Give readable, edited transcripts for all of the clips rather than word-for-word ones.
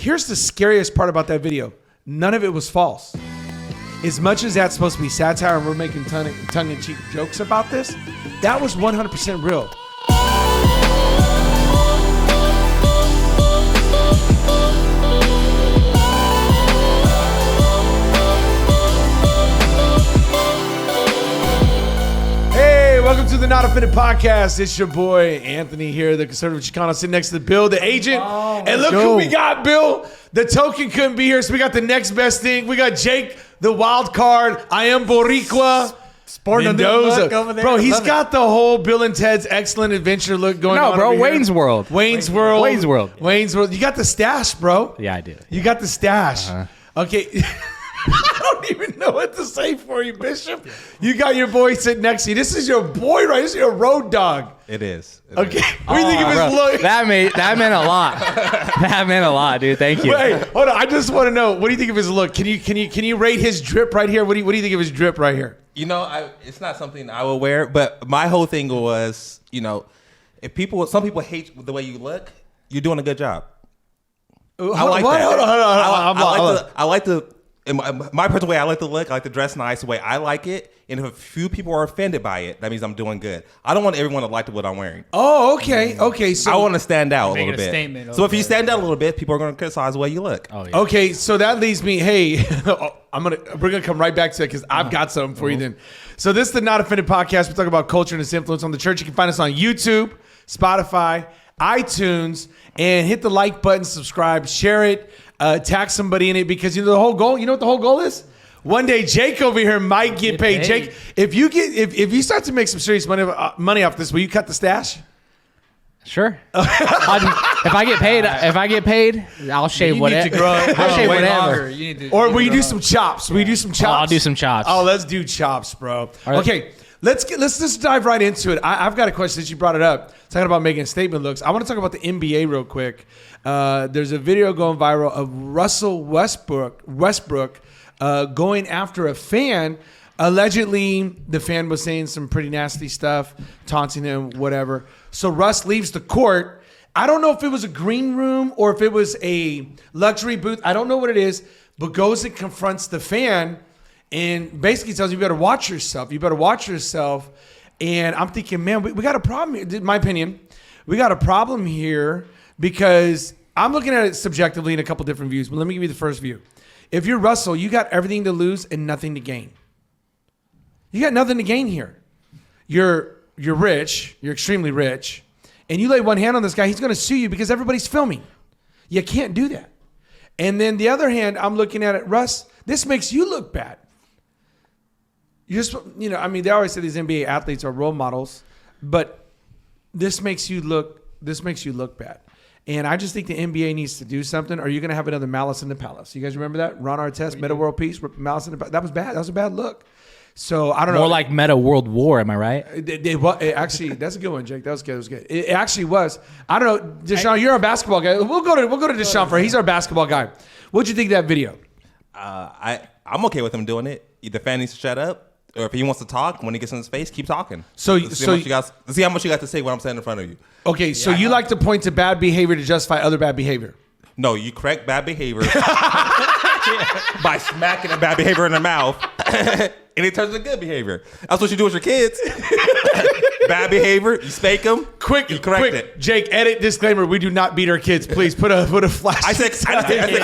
Here's the scariest part about that video. None of it was false. As much as that's supposed to be satire and we're making tongue-in-cheek jokes about this, that was 100% real. Welcome to the Not Offended Podcast. It's your boy, Anthony here, the conservative Chicano, sitting next to Bill, the agent. And look who we got, Bill. The token couldn't be here, so we got the next best thing. We got Jake, the wild card. I am Boricua. Sporting Mendoza. Over there. Bro, he's got the whole Bill and Ted's Excellent Adventure look going on. No, bro, Wayne's World. Wayne's World. Wayne's World. Wayne's World. You got the stash, bro. Yeah, I do. You got the stash. Okay. I don't even know what to say for you, Bishop. You got your boy sitting next to you. This is your boy, right? This is your road dog. It is. Okay. What do you think of his look? That meant a lot. That meant a lot, dude. Thank you. Wait, hold on. I just want to know. What do you think of his look? Can you rate his drip right here? What do you think of his drip right here? You know, it's not something I will wear, but my whole thing was, you know, some people hate the way you look, you're doing a good job. I like that. Hold on. I like the. In my personal way, I like to look. I like to dress nice the way I like it. And if a few people are offended by it, that means I'm doing good. I don't want everyone to like what I'm wearing. Oh, okay. Okay. So I want to stand out a little bit. Statement so if you stand out a little bit, people are going to criticize the way you look. Oh, yeah. Okay, so that leads me. Hey, we're gonna come right back to it because I've got something for you. Then, so this is the Not Offended Podcast. We talk about culture and its influence on the church. You can find us on YouTube, Spotify, iTunes, and hit the like button, subscribe, share it. Tag somebody in it because you know the whole goal. You know what the whole goal is? One day Jake over here might get paid. Jake, if you start to make some serious money off this, will you cut the stash? Sure. If I get paid, I'll shave whatever. I'll shave whatever. Or will you do some chops? Will you do some chops? I'll do some chops. Oh, let's do chops, bro. Okay. Let's just dive right into it. I've got a question since you brought it up. Talking about making statement looks. I want to talk about the NBA real quick. There's a video going viral of Russell Westbrook going after a fan. Allegedly, the fan was saying some pretty nasty stuff, taunting him, whatever. So Russ leaves the court. I don't know if it was a green room or if it was a luxury booth. I don't know what it is, but goes and confronts the fan. And basically tells you better watch yourself. You better watch yourself. And I'm thinking, man, we got a problem here. In my opinion, we got a problem here because I'm looking at it subjectively in a couple different views. But let me give you the first view. If you're Russell, you got everything to lose and nothing to gain. You got nothing to gain here. You're rich. You're extremely rich. And you lay one hand on this guy, he's going to sue you because everybody's filming. You can't do that. And then the other hand, I'm looking at it, Russ, this makes you look bad. They always say these NBA athletes are role models, but this makes you look bad. And I just think the NBA needs to do something. Or you're going to have another Malice in the Palace. You guys remember that? Ron Artest, Meta World Peace, Malice in the Palace. That was bad. That was a bad look. So I don't know. More like Meta World War, am I right? Actually, that's a good one, Jake. That was good. It was good. It actually was. I don't know, Deshaun. You're a basketball guy. We'll go to Deshaun for. He's our basketball guy. What'd you think of that video? I'm okay with him doing it. The fan needs to shut up. Or if he wants to talk, when he gets in his face, keep talking. Let's see how much you got to say when I'm standing in front of you. Okay, so you like to point to bad behavior to justify other bad behavior. No, you correct bad behavior by smacking a bad behavior in the mouth, and it turns into good behavior. That's what you do with your kids. Bad behavior, you spank them. You correct it. Jake, edit disclaimer. We do not beat our kids. Please put a flash. I said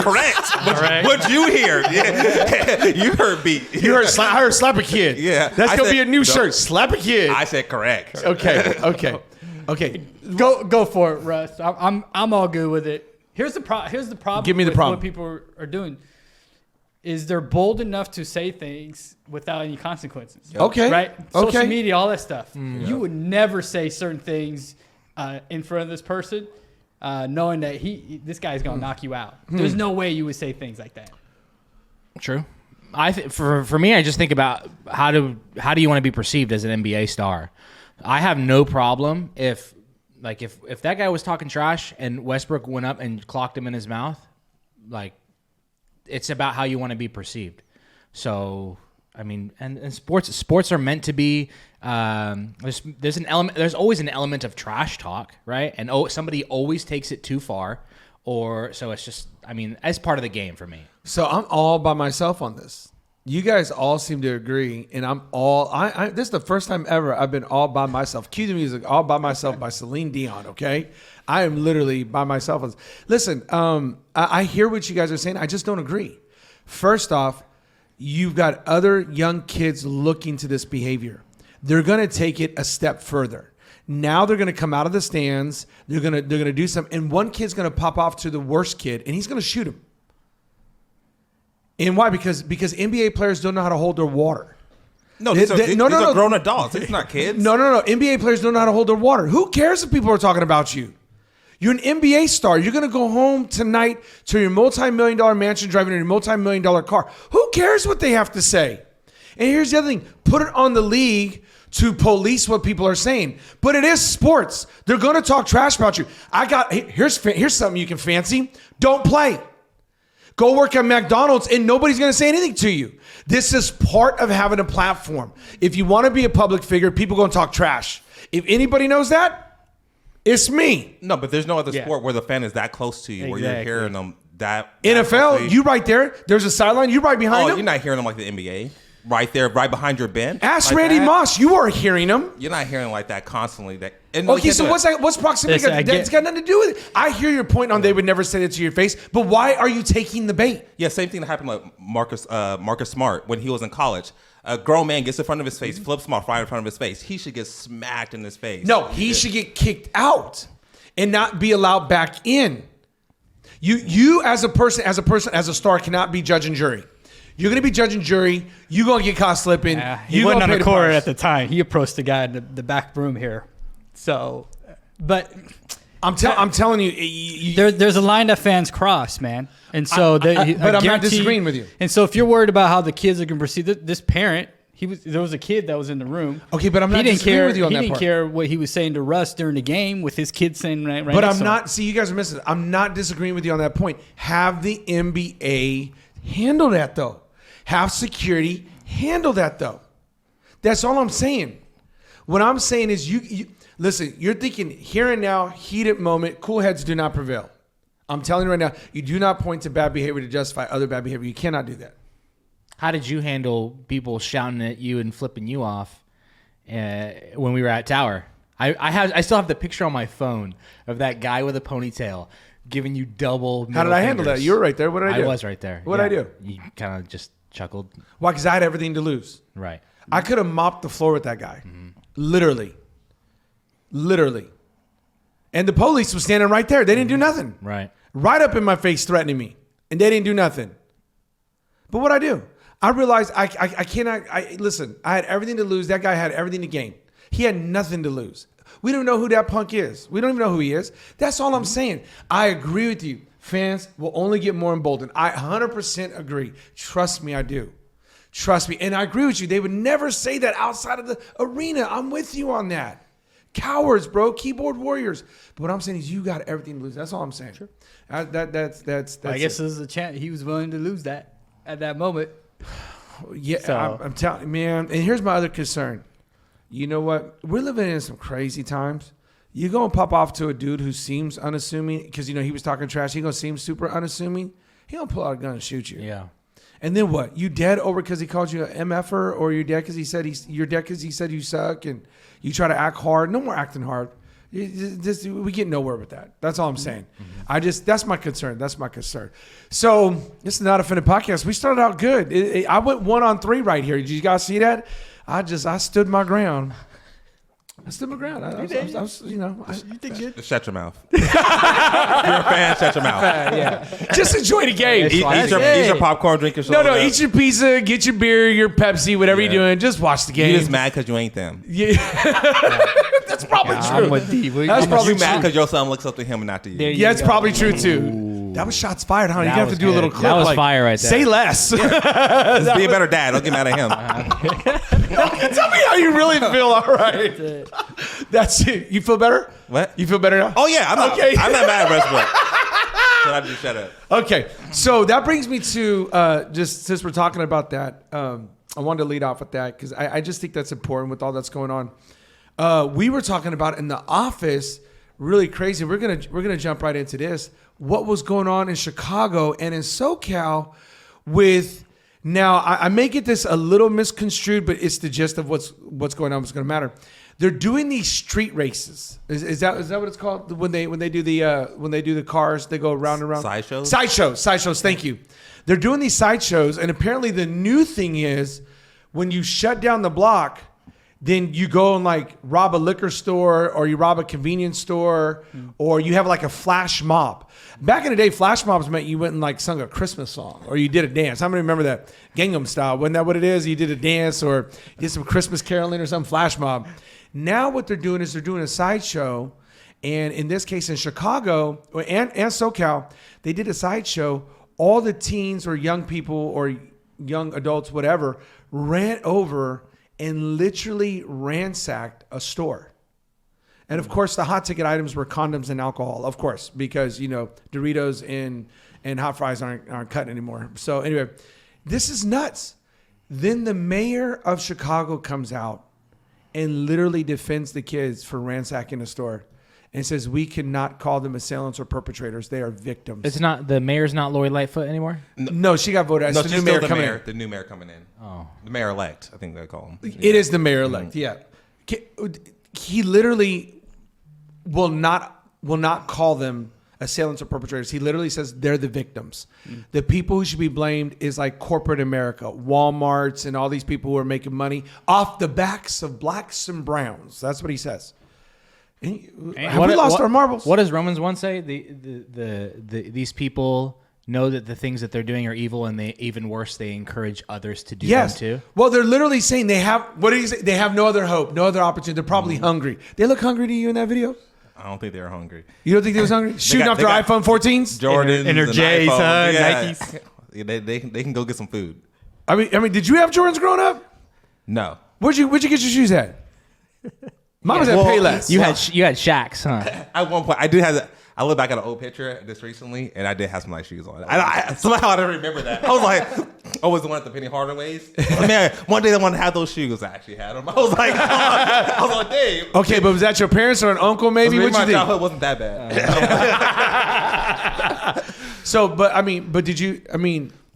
correct. What'd you hear? Yeah. You heard beat. You heard I heard slap a kid. Yeah, that's gonna be a new shirt. Slap a kid. I said correct. Okay. Go for it, Russ. I'm all good with it. Here's the problem. Give me the problem. What people are doing is they're bold enough to say things without any consequences. Okay. Right? Okay. Social media, all that stuff. You would never say certain things in front of this person, knowing that this guy's gonna knock you out. There's no way you would say things like that. True. For me, I just think about how do you want to be perceived as an NBA star? I have no problem if that guy was talking trash and Westbrook went up and clocked him in his mouth, like, it's about how you want to be perceived. So, I mean, and sports are meant to be, there's always an element of trash talk, right? And somebody always takes it too far, or so it's just. I mean, as part of the game for me. So I'm all by myself on this. You guys all seem to agree, and I'm all. This is the first time ever I've been all by myself. Cue the music, "All by Myself" by Celine Dion. Okay, I am literally by myself. Listen, I hear what you guys are saying. I just don't agree. First off, you've got other young kids looking to this behavior. They're going to take it a step further. Now they're going to come out of the stands. They're going to do something, and one kid's going to pop off to the worst kid, and he's going to shoot him. And why? Because NBA players don't know how to hold their water. No, these are grown adults. It's not kids. No. NBA players don't know how to hold their water. Who cares if people are talking about you? You're an NBA star. You're going to go home tonight to your multi-million-dollar mansion driving in your multi-million-dollar car. Who cares what they have to say? And here's the other thing. Put it on the league to police what people are saying. But it is sports. They're going to talk trash about you. Here's something you can fancy. Don't play. Go work at McDonald's and nobody's going to say anything to you. This is part of having a platform. If you want to be a public figure, people are going to talk trash. If anybody knows that, it's me. No, but there's no other sport where the fan is that close to you, where you're hearing them that NFL, you right there. There's a sideline. You right behind them. You're not hearing them like the NBA. Right there, right behind your bench. Ask like Randy Moss. You are hearing him. You're not hearing like that constantly. Okay, so what's proximity? That's got nothing to do with it. I hear your point on they would never say it to your face, but why are you taking the bait? Yeah, same thing that happened like Marcus Smart when he was in college. A grown man gets in front of his face, flips him off right in front of his face. He should get smacked in his face. No, he should get kicked out and not be allowed back in. You as a star cannot be judge and jury. You're going to be judge and jury. You're going to get caught slipping. He wasn't on the court at the time. He approached the guy in the back room here. So, but I'm telling you, there's a line that fans cross, man. And so, but I'm not disagreeing with you. And so, if you're worried about how the kids are going to proceed, this parent, there was a kid that was in the room. Okay, but I'm not disagreeing with you on that part. He didn't care what he was saying to Russ during the game with his kids saying right. But I'm not. See, you guys are missing it. I'm not disagreeing with you on that point. Have the NBA handle that though. Have security handle that though. That's all I'm saying. What I'm saying is you listen, you're thinking here and now, heated moment, cool heads do not prevail. I'm telling you right now, you do not point to bad behavior to justify other bad behavior. You cannot do that. How did you handle people shouting at you and flipping you off when we were at Tower? I still have the picture on my phone of that guy with a ponytail giving you double. How did I handle that? You were right there. What did I do? I was right there. What did I do? You kind of just chuckled. Why? Because I had everything to lose. Right. I could have mopped the floor with that guy. Mm-hmm. Literally. And the police was standing right there. They didn't do nothing. Right. Right up in my face threatening me. And they didn't do nothing. But what'd I do? I realized I cannot. Listen, I had everything to lose. That guy had everything to gain. He had nothing to lose. We don't know who that punk is. We don't even know who he is. That's all I'm saying. I agree with you. Fans will only get more emboldened. I 100% agree. Trust me, I do. Trust me. And I agree with you. They would never say that outside of the arena. I'm with you on that. Cowards, bro. Keyboard warriors. But what I'm saying is you got everything to lose. That's all I'm saying. Sure. That's I guess there's a chance he was willing to lose that at that moment. Yeah, so. I'm telling you, man. And here's my other concern. You know what? We're living in some crazy times. You go and pop off to a dude who seems unassuming because, he was talking trash. He going to seem super unassuming. He going to pull out a gun and shoot you. Yeah. And then what? You dead over because he called you an MFer, or you're dead because he said you're dead because he said you suck and you try to act hard. No more acting hard. We get nowhere with that. That's all I'm saying. Mm-hmm. That's my concern. So this is Not Offended Podcast. We started out good. I went 1-on-3 right here. Did you guys see that? I stood my ground. I stood my ground. You did good. Shut your mouth. If you're a fan, shut your mouth. Yeah. Just enjoy the game. Eat your popcorn, drink your soda. No, eat your pizza, get your beer, your Pepsi, whatever you're doing. Just watch the game. You're just mad because you ain't them. Yeah. That's probably true. I'm with D. That's probably mad because your son looks up to him and not to you. Yeah, it's probably true too. Ooh. That was shots fired, huh? You have to do a little clip. That was fire right there. Say less. Yeah. Just be a better dad. Don't get mad at him. Tell me how you really feel. All right. That's it. You feel better? What? You feel better now? Oh yeah. I'm not mad at Westbrook. So I just shut up. Okay. So that brings me to just since we're talking about that, I wanted to lead off with that because I just think that's important with all that's going on. We were talking about in the office really crazy. We're gonna jump right into this. What was going on in Chicago and in SoCal with? Now I may get this a little misconstrued, but it's the gist of what's going on. What's going to matter? They're doing these street races. Is that what it's called when they do the cars? They go round and round. Sideshows. Thank you. They're doing these sideshows, and apparently the new thing is when you shut down the block, then you go and like rob a liquor store or you rob a convenience store or you have like a flash mob. Back in the day, flash mobs meant you went and like sung a Christmas song or you did a dance. How many remember that? Gangnam Style. Wasn't that what it is? You did a dance or you did some Christmas caroling or some flash mob. Now what they're doing is they're doing a sideshow. And in this case in Chicago and SoCal, they did a sideshow. All the teens or young people or young adults, whatever, ran over and literally ransacked a store. And of course, the hot ticket items were condoms and alcohol, of course, because, Doritos and hot fries aren't cutting anymore. So anyway, this is nuts. Then the mayor of Chicago comes out and literally defends the kids for ransacking a store and says we cannot call them assailants or perpetrators. They are victims. It's not the mayor's not Lori Lightfoot anymore. No, she got voted. No, It's she's still the new mayor coming in. Oh, The mayor-elect, I think they call him. It is the mayor-elect. Yeah, he literally will not call them assailants or perpetrators. He literally says they're the victims. The people who should be blamed is like corporate America, Walmarts, and all these people who are making money off the backs of blacks and browns. That's what he says. Have we lost our marbles? What does Romans 1 say? These people know that the things that they're doing are evil, and they even worse, they encourage others to do them too. Well, they're literally saying they have. What did he say? They have no other hope, no other opportunity. They're probably hungry. They look hungry to you in that video. I don't think they were hungry. You don't think they was hungry? Shooting off their iPhone 14s, Jordans, and their J's, Nikes. Yeah, they can go get some food. I mean, did you have Jordans growing up? No. Where'd you get your shoes at? Mine was at Payless. You had Shaqs, huh? At one point, I look back at an old picture just recently, and I did have some nice shoes on. Somehow I don't remember that. I was like, was the one at the Penny Hardaway's. Man, one day I wanted to have those shoes. I actually had them. I was like, dang. Okay, but was that your parents or an uncle? Maybe My what you think? childhood wasn't that bad. So, but did you?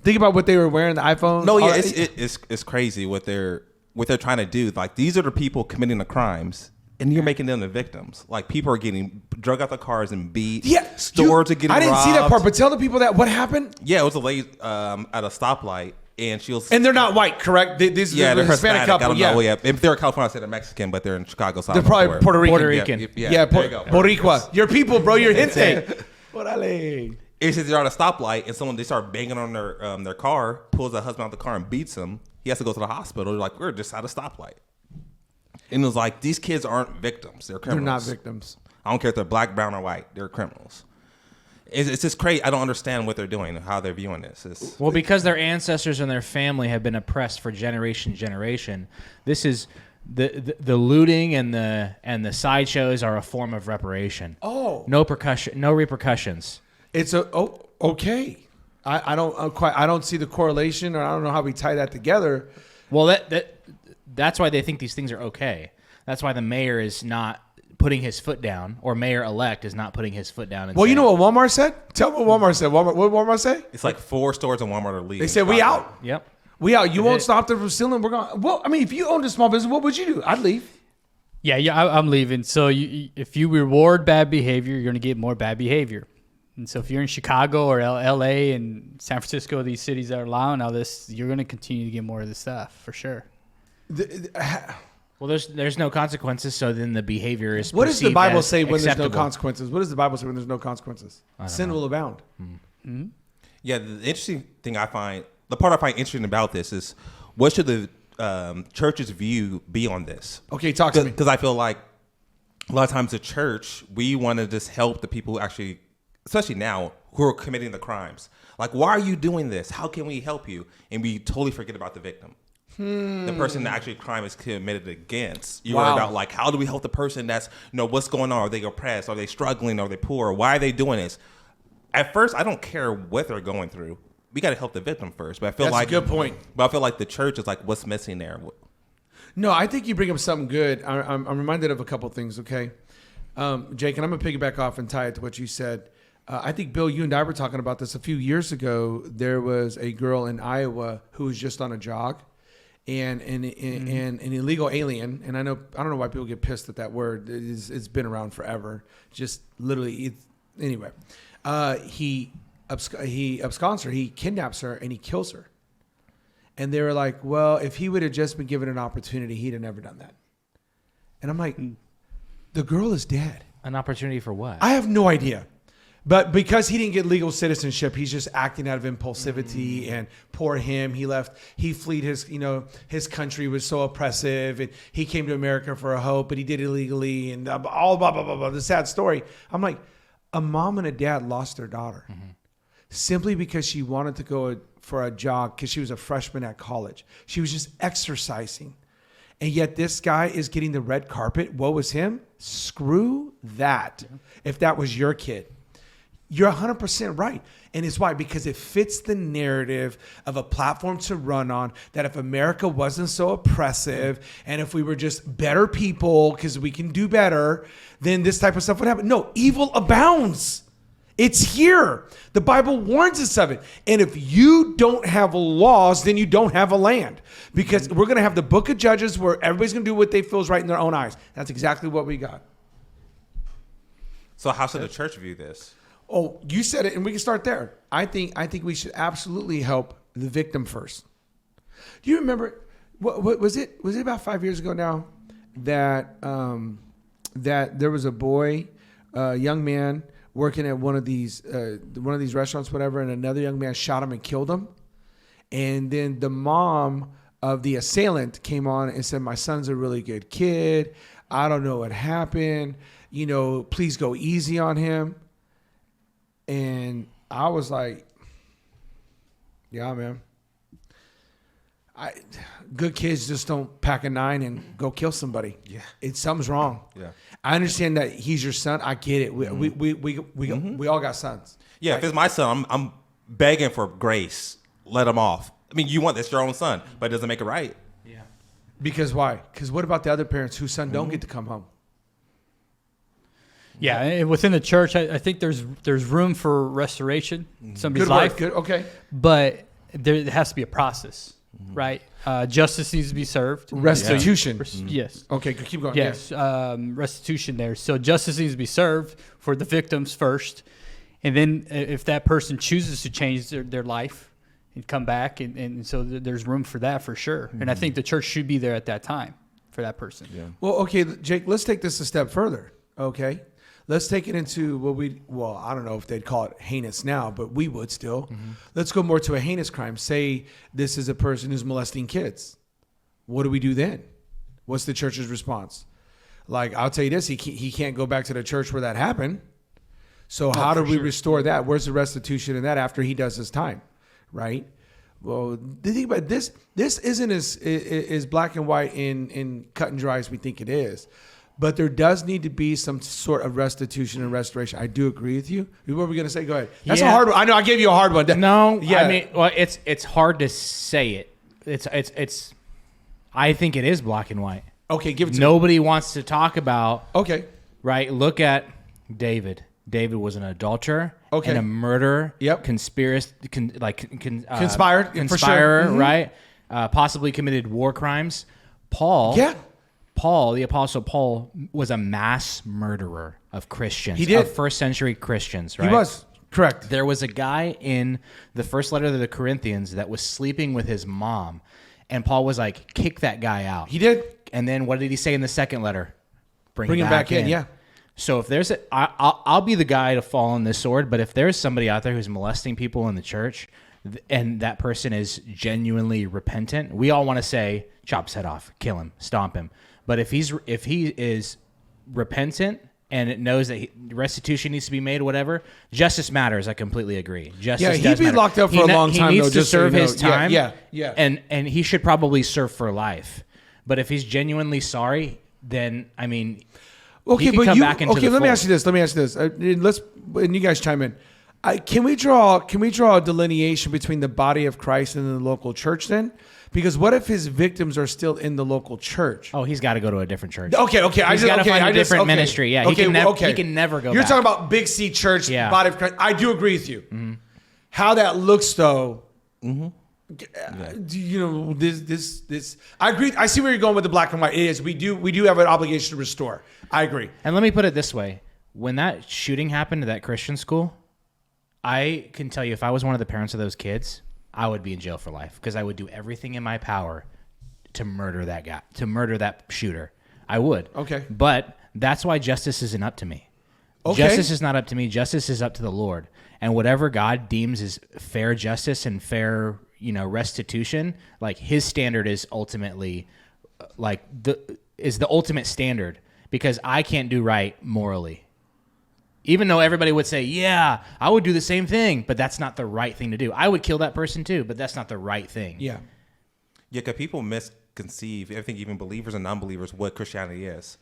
Think about what they were wearing. The iPhone. No, yeah, it's crazy what they're trying to do. Like, these are the people committing the crimes. And you're making them the victims. Like, people are getting drug out the cars and beat. Yeah, stores are getting robbed. I didn't see that part, but tell the people what happened. Yeah, it was a lady at a stoplight, and she was. And they're not white, correct? They're Hispanic Hispanic couple. I don't know. Yeah, if they're California, I said they're Mexican, but they're in Chicago. So they're probably Puerto Rican. Puerto Rican. Yeah, there you go. Boricua. Your people, bro. Your gente. Orale. It's just they're at a stoplight, and they start banging on their car, pulls the husband out of the car and beats him. He has to go to the hospital. They're like, we're just at a stoplight. And it was like, these kids aren't victims. They're criminals. They're not victims. I don't care if they're black, brown, or white. They're criminals. It's just crazy. I don't understand what they're doing, how they're viewing this. Well, because their ancestors and their family have been oppressed for generation. This is the looting and the sideshows are a form of reparation. Oh, no repercussions. It's okay. I don't see the correlation, or I don't know how we tie that together. Well, that's why they think these things are okay. That's why the mayor is not putting his foot down, or mayor-elect is not putting his foot down. And well, you know what Walmart said? Tell me what Walmart said. What did Walmart say? It's like 4 stores in Walmart are leaving. They said, we out. Yep. We out. You won't stop them from stealing. We're going. Well, if you owned a small business, what would you do? I'd leave. Yeah, I'm leaving. So if you reward bad behavior, you're going to get more bad behavior. And so if you're in Chicago or LA and San Francisco, these cities that are allowing all this, you're going to continue to get more of this stuff for sure. Well, there's no consequences, so then the behavior is. What does the Bible say when acceptable. there's no consequences? What does the Bible say when there's no consequences? Sin will abound. Mm-hmm. Yeah, the interesting thing the part I find interesting about this is, what should the church's view be on this? Okay, talk to me. Because I feel like a lot of times the church, we want to just help the people who actually, especially now, who are committing the crimes. Like, why are you doing this? How can we help you? And we totally forget about the victim. The person that actually crime is committed against. You are about, like, how do we help the person that's, what's going on? Are they oppressed? Are they struggling? Are they poor? Why are they doing this? At first, I don't care what they're going through. We got to help the victim first. But I feel that's a good point. But I feel like the church is like, what's missing there? No, I think you bring up something good. I'm reminded of a couple things, okay? Jake, and I'm gonna piggyback off and tie it to what you said. I think Bill, you and I were talking about this a few years ago. There was a girl in Iowa who was just on a jog, and an illegal alien. And I don't know why people get pissed at that word. It's been around forever. Just literally, anyway. He absconds her. He kidnaps her and he kills her. And they were like, well, if he would have just been given an opportunity, he'd have never done that. And I'm like, the girl is dead. An opportunity for what? I have no idea. But because he didn't get legal citizenship, he's just acting out of impulsivity. And poor him, he fled his country was so oppressive, and he came to America for a hope, but he did it illegally, and all blah, blah, blah, blah, the sad story. I'm like, a mom and a dad lost their daughter simply because she wanted to go for a jog because she was a freshman at college. She was just exercising. And yet this guy is getting the red carpet. Woe was him. Screw that. Yeah. If that was your kid. You're 100% right. And it's why? Because it fits the narrative of a platform to run on, that if America wasn't so oppressive and if we were just better people because we can do better, then this type of stuff would happen. No, evil abounds. It's here. The Bible warns us of it. And if you don't have laws, then you don't have a land. Because we're going to have the book of Judges where everybody's going to do what they feel is right in their own eyes. That's exactly what we got. So how should the church view this? Oh, you said it, and we can start there. I think we should absolutely help the victim first. Do you remember what was it? Was it about 5 years ago now that that there was a boy, young man working at one of these restaurants, whatever, and another young man shot him and killed him, and then the mom of the assailant came on and said, "My son's a really good kid. I don't know what happened. Please go easy on him." And I was like, yeah, man. Good kids just don't pack a 9 and go kill somebody. Yeah. Something's wrong. Yeah. I understand that he's your son. I get it. We all got sons. Yeah, if it's my son, I'm begging for grace. Let him off. I mean, you want this your own son, but it doesn't make it right. Yeah. Because why? Because what about the other parents whose son don't get to come home? Yeah, and within the church, I think there's room for restoration in somebody's life. Good, okay. But there has to be a process, right? Justice needs to be served. Restitution. Yes. Okay, keep going. Yes, restitution there. So justice needs to be served for the victims first. And then if that person chooses to change their life and come back, and so there's room for that for sure. And I think the church should be there at that time for that person. Yeah. Well, okay, Jake, let's take this a step further, okay? Let's take it into I don't know if they'd call it heinous now, but we would still. Let's go more to a heinous crime. Say this is a person who's molesting kids. What do we do then? What's the church's response? Like, I'll tell you this, he can't go back to the church where that happened. So how do we restore that? Where's the restitution in that after he does his time, right? Well, the thing about this isn't as black and white in cut and dry as we think it is. But there does need to be some sort of restitution and restoration. I do agree with you. What were we going to say? Go ahead. That's a hard one. I know I gave you a hard one. No, yeah. I mean, well, it's hard to say it. It's. I think it is black and white. Okay, give it to me. Nobody wants to talk about. Okay. Right. Look at David. David was an adulterer. Okay. And a murderer. Yep. Conspired. For conspirer. sure. Right. Possibly committed war crimes. Paul. Yeah. Paul, the Apostle Paul, was a mass murderer of Christians. He did. Of first century Christians, right? He was. Correct. There was a guy in the first letter to the Corinthians that was sleeping with his mom. And Paul was like, kick that guy out. He did. And then what did he say in the second letter? Bring him back in. Yeah. So if there's I'll be the guy to fall on this sword, but if there's somebody out there who's molesting people in the church and that person is genuinely repentant, we all want to say, chop his head off, kill him, stomp him. But if he is repentant and it knows that restitution needs to be made, whatever, justice matters. I completely agree. Justice he'd be locked up for a long time. He needs to serve his time. Yeah. And he should probably serve for life. But if he's genuinely sorry, then I mean, okay, he can come back into the let me fold. ask you this. And you guys chime in. Can we draw a delineation between the body of Christ and the local church then? Because what if his victims are still in the local church? Oh, he's got to go to a different church. Okay. He's got to find a different ministry. Yeah, he can never go. You're back. talking about Big C Church, body of Christ. I do agree with you. Mm-hmm. How that looks though. Mm-hmm. You know, this. I agree. I see where you're going with the black and white. It is. We do have an obligation to restore. I agree. And let me put it this way: when that shooting happened at that Christian school, I can tell you, if I was one of the parents of those kids, I would be in jail for life because I would do everything in my power to murder that guy, to murder that shooter. I would. Okay. But that's why justice isn't up to me. Okay. Justice is not up to me. Justice is up to the Lord. And whatever God deems is fair justice and fair, restitution, like his standard is ultimately the ultimate standard because I can't do right morally. Even though everybody would say, yeah, I would do the same thing, but that's not the right thing to do. I would kill that person too, but that's not the right thing. Yeah. Yeah, because people misconceive, I think even believers and non-believers, what Christianity is.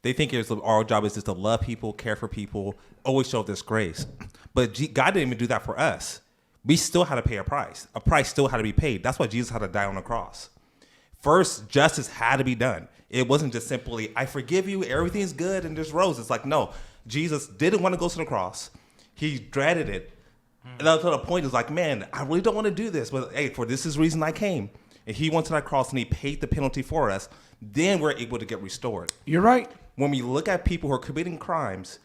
They think our job is just to love people, care for people, always show this grace. But God didn't even do that for us. We still had to pay a price. A price still had to be paid. That's why Jesus had to die on the cross. First, justice had to be done. It wasn't just simply, I forgive you, everything's good, and there's roses. It's like, no. Jesus didn't want to go to the cross. He dreaded it. And up to the point, it's like, man, I really don't want to do this. But hey, for this is the reason I came. And he went to that cross and he paid the penalty for us. Then we're able to get restored. You're right. When we look at people who are committing crimes,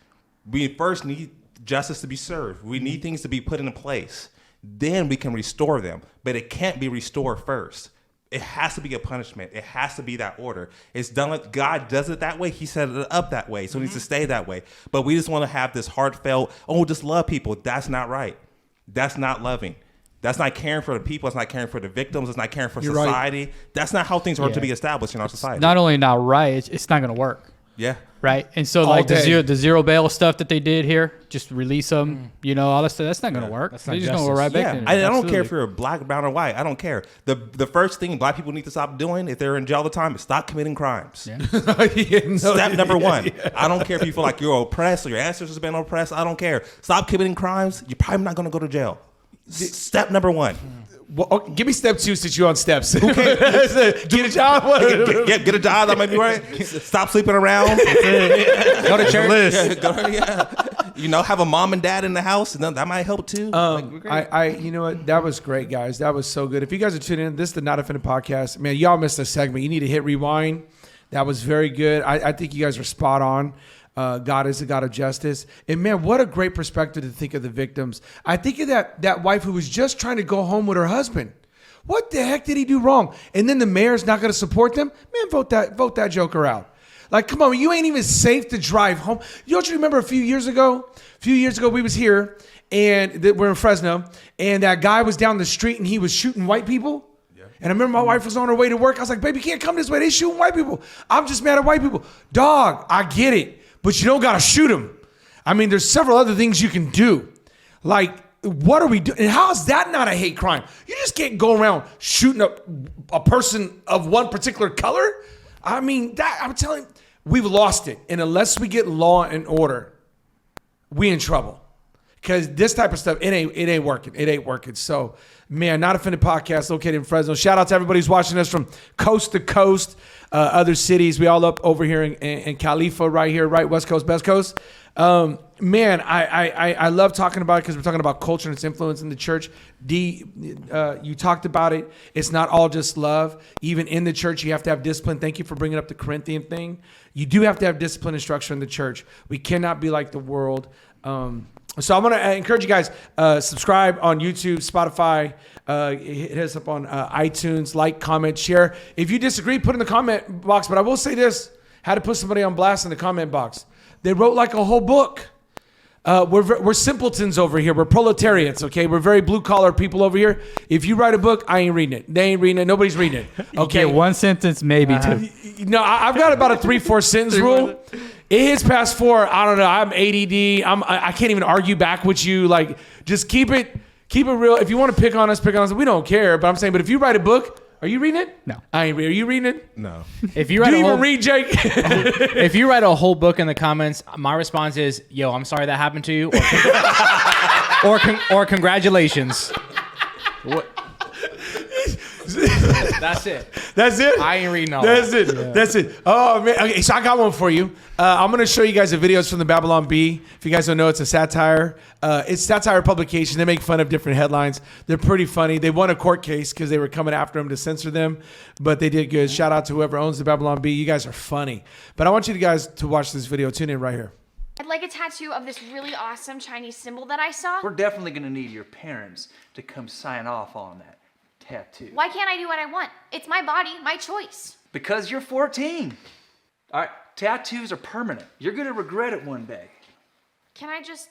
we first need justice to be served. We need things to be put into place. Then we can restore them. But it can't be restored first. It has to be a punishment. It has to be that order. It's done. Like God does it that way. He set it up that way. So it needs to stay that way. But we just want to have this heartfelt, just love people. That's not right. That's not loving. That's not caring for the people. It's not caring for the victims. It's not caring for society. Right. That's not how things are to be established in our society. Not only not right, it's not going to work. Yeah. Right. And so like the zero bail stuff that they did here, just release them, all that stuff. That's not going to work. They're just going to go right back. I don't care if you're black, brown, or white. I don't care. The first thing black people need to stop doing if they're in jail all the time is stop committing crimes. Yeah. Step number one. Yeah. I don't care if you feel like you're oppressed or your ancestors have been oppressed. I don't care. Stop committing crimes. You're probably not going to go to jail. Step number one. Well, give me step two since you're on steps. Okay. Get a job. Get a job. That might be right. Stop sleeping around. Go to church. Have a mom and dad in the house. And that might help too. You know what? That was great, guys. That was so good. If you guys are tuning in, this is the Not Offended podcast. Man, y'all missed a segment. You need to hit rewind. That was very good. I think you guys are spot on. God is a God of justice. And man, what a great perspective to think of the victims. I think of that wife who was just trying to go home with her husband. What the heck did he do wrong? And then the mayor's not going to support them? Man, vote that joker out. Like, come on, you ain't even safe to drive home. Don't you remember a few years ago we was here and we're in Fresno and that guy was down the street and he was shooting white people? And I remember my wife was on her way to work. I was like, baby, you can't come this way. They shooting white people. I'm just mad at white people. Dog, I get it. But you don't got to shoot them. I mean, there's several other things you can do. Like, what are we doing? And how is that not a hate crime? You just can't go around shooting a person of one particular color. I mean, I'm telling you, we've lost it. And unless we get law and order, we in trouble. Because this type of stuff, it ain't working. It ain't working. So, man, Not Offended podcast located in Fresno. Shout out to everybody who's watching us from coast to coast, other cities. We all up over here in Khalifa right here, right? West Coast, best coast. Man, I love talking about it because we're talking about culture and its influence in the church. You talked about it. It's not all just love. Even in the church, you have to have discipline. Thank you for bringing up the Corinthian thing. You do have to have discipline and structure in the church. We cannot be like the world. So I'm going to encourage you guys, subscribe on YouTube, Spotify, hit us up on iTunes, like, comment, share. If you disagree, put in the comment box. But I will say this, how to put somebody on blast in the comment box. They wrote like a whole book. We're simpletons over here. We're proletariats, okay? We're very blue-collar people over here. If you write a book, I ain't reading it. They ain't reading it. Nobody's reading it, okay? One sentence, maybe two. No, I've got about a 3-4 sentence rule. It hits past 4. I don't know. I'm ADD. I can't even argue back with you. Like, just keep it real. If you want to pick on us, we don't care. But I'm saying, but if you write a book, are you reading it? No. I ain't reading it. Are you reading it? No. If you write read, Jake? If you write a whole book in the comments, my response is, yo, I'm sorry that happened to you. Or or congratulations. What? That's it. That's it. I ain't reading all That's that. it. That's it. Oh man. Okay, so I got one for you. I'm gonna show you guys the videos from the Babylon Bee. If you guys don't know, it's a satire. It's satire publication. They make fun of different headlines. They're pretty funny. They won a court case because they were coming after them to censor them, but they did good. Shout out to whoever owns the Babylon Bee. You guys are funny. But I want you guys to watch this video. Tune in right here. I'd like a tattoo of this really awesome Chinese symbol that I saw. We're definitely going to need your parents to come sign off on that tattoo. Why can't I do what I want? It's my body, my choice. Because you're 14. All right, tattoos are permanent. You're going to regret it one day. Can I just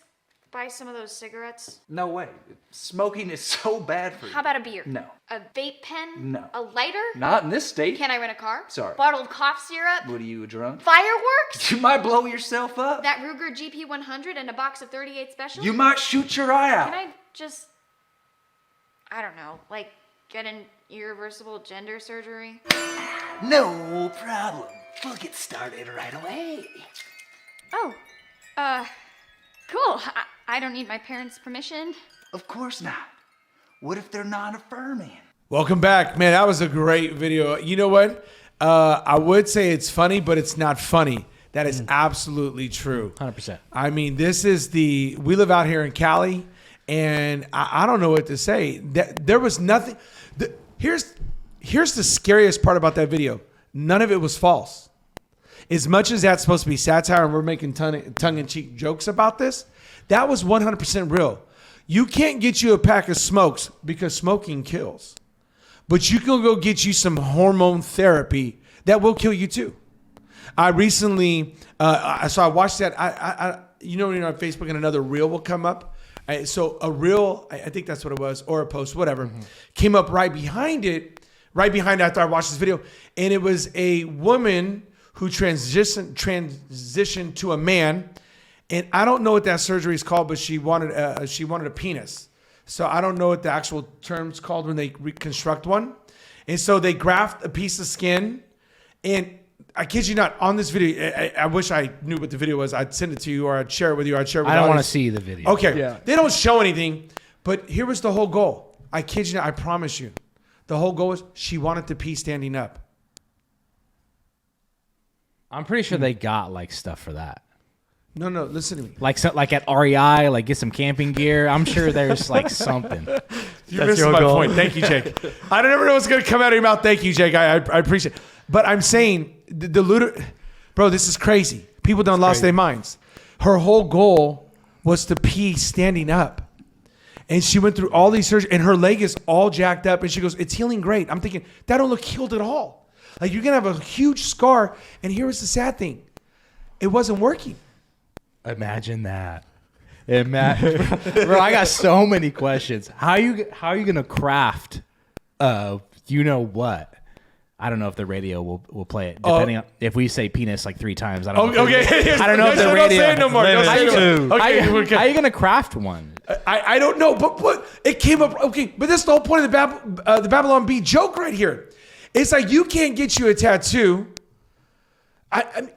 buy some of those cigarettes? No way. Smoking is so bad for you. How about a beer? No. A vape pen? No. A lighter? Not in this state. Can I rent a car? Sorry. Bottle of cough syrup? What are you, drunk? Fireworks? You might blow yourself up. That Ruger GP100 and a box of 38 specials? You might shoot your eye out. Can I just, I don't know, like get an irreversible gender surgery? No problem. We'll get started right away. Oh, cool. I don't need my parents' permission. Of course not. What if they're not affirming? Welcome back, man. That was a great video. You know what? I would say it's funny, but it's not funny. That is absolutely true. 100%. I mean, we live out here in Cali, and I don't know what to say. There was nothing. Here's the scariest part about that video. None of it was false. As much as that's supposed to be satire and we're making tongue-in-cheek jokes about this, that was 100% real. You can't get you a pack of smokes because smoking kills. But you can go get you some hormone therapy that will kill you too. I recently, so I watched that. When you're on Facebook and another reel will come up. So a reel, I think that's what it was, or a post, whatever, came up right behind it, after I watched this video. And it was a woman who transitioned to a man. And I don't know what that surgery is called, but she wanted a penis. So I don't know what the actual term's called when they reconstruct one. And so they graft a piece of skin. And I kid you not, on this video, I wish I knew what the video was. I'd send it to you or I'd share it with you. I don't want to see the video. Okay. Yeah. They don't show anything. But here was the whole goal. I kid you not, I promise you. The whole goal was she wanted to pee standing up. I'm pretty sure they got like stuff for that. No, listen to me. Like at REI, like get some camping gear. I'm sure there's like something. You're missing my point. Thank you, Jake. I don't ever know what's going to come out of your mouth. Thank you, Jake. I appreciate it. But I'm saying, bro, this is crazy. People done lost their minds. Her whole goal was to pee standing up. And she went through all these surgeries, and her leg is all jacked up. And she goes, it's healing great. I'm thinking, that don't look healed at all. Like, you're going to have a huge scar. And here was the sad thing. It wasn't working. Imagine that. Bro, I got so many questions. How are you gonna craft you know what? I don't know if the radio will play it. Depending on if we say penis like 3 times. I don't know. I don't know if the radio. Don't say it no more. Don't say it no more. Okay, how are you gonna craft one? I don't know, but what it came up. Okay, but that's the whole point of the Babylon Bee joke right here. It's like you can't get you a tattoo.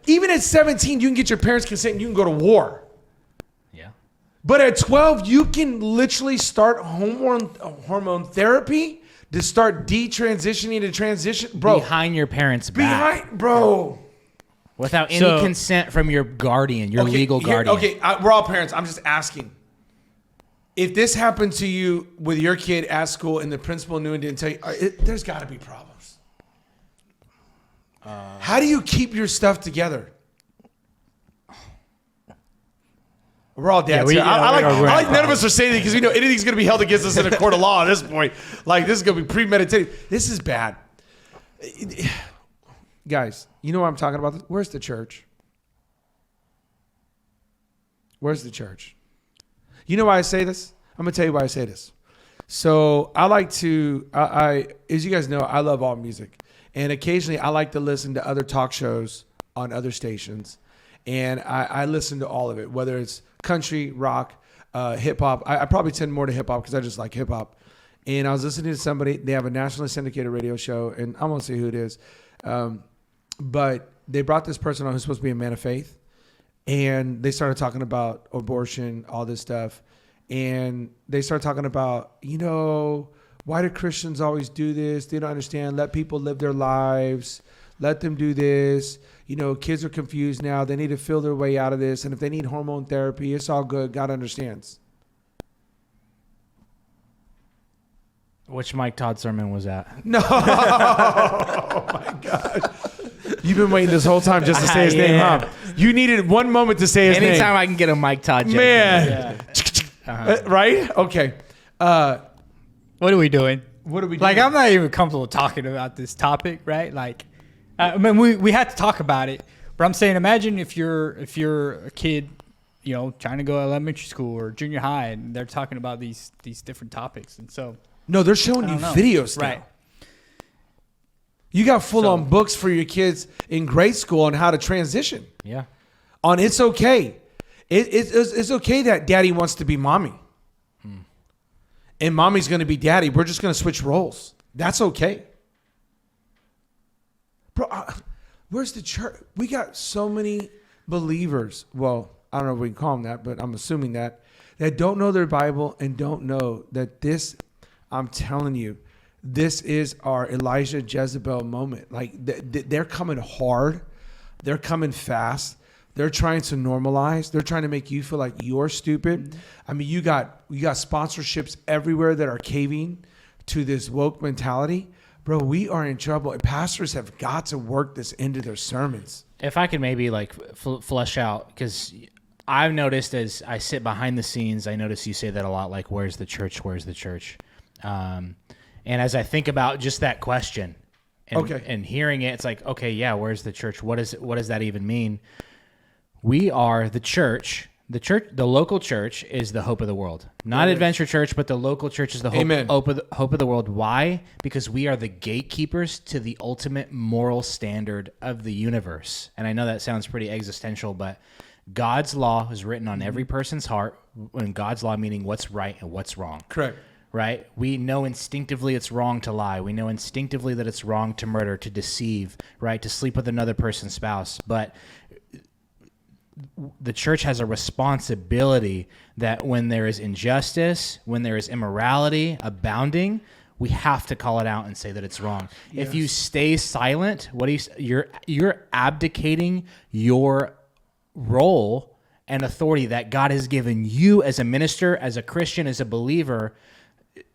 Even at 17, you can get your parents' consent and you can go to war. Yeah. But at 12, you can literally start hormone therapy to start detransitioning to transition, bro. Behind your parents' back. Bro. Without any consent from your guardian, your legal guardian. We're all parents. I'm just asking. If this happened to you with your kid at school and the principal knew and didn't tell you, there's got to be problems. How do you keep your stuff together? We're all dads here. I like none of us are saying it because we know anything's going to be held against us in a court of law at this point. Like, this is going to be premeditated. This is bad. Guys, you know what I'm talking about? Where's the church? Where's the church? You know why I say this? I'm going to tell you why I say this. So I like to, as you guys know, I love all music. And occasionally I like to listen to other talk shows on other stations. And I listen to all of it, whether it's country, rock, hip hop. I probably tend more to hip hop because I just like hip hop. And I was listening to somebody, they have a nationally syndicated radio show, and I won't say who it is. But they brought this person on who's supposed to be a man of faith. And they started talking about abortion, all this stuff. and they start talking about, why do Christians always do this? They don't understand. Let people live their lives. Let them do this. Kids are confused now. They need to feel their way out of this. And if they need hormone therapy, it's all good. God understands. Which Mike Todd sermon was that? No. Oh, my God. You've been waiting this whole time just to say his name, huh? You needed one moment to say his name. Anytime I can get a Mike Todd joke. Man. Right? Okay. What are we doing? What are we doing? Like, I'm not even comfortable talking about this topic, right? Like, we had to talk about it, but I'm saying, imagine if you're a kid, trying to go to elementary school or junior high, and they're talking about these different topics, and so. No, they're showing you videos now. Right. You got full-on books for your kids in grade school on how to transition. Yeah. On it's okay. It's okay that daddy wants to be mommy. And mommy's going to be daddy. We're just going to switch roles. That's okay. Bro, where's the church? We got so many believers. Well, I don't know if we can call them that, but I'm assuming that don't know their Bible and don't know that this, I'm telling you, this is our Elijah Jezebel moment. Like they're coming hard. They're coming fast. They're trying to normalize. They're trying to make you feel like you're stupid. I mean, you got sponsorships everywhere that are caving to this woke mentality. Bro, we are in trouble. And pastors have got to work this into their sermons. If I could maybe flesh out, because I've noticed as I sit behind the scenes, I notice you say that a lot, like, where's the church? Where's the church? And as I think about just that question and hearing it, it's like, okay, yeah, where's the church? What does that even mean? We are the church. The local church is the hope of the world. Not Adventure Church, but the local church is the hope of the world. Why? Because we are the gatekeepers to the ultimate moral standard of the universe. And I know that sounds pretty existential, but God's law is written on every person's heart. And God's law meaning what's right and what's wrong. Correct. Right? We know instinctively it's wrong to lie. We know instinctively that it's wrong to murder, to deceive, right? To sleep with another person's spouse. But the church has a responsibility that when there is injustice, when there is immorality abounding, we have to call it out and say that it's wrong. Yes. If you stay silent, you're abdicating your role and authority that God has given you as a minister, as a Christian, as a believer,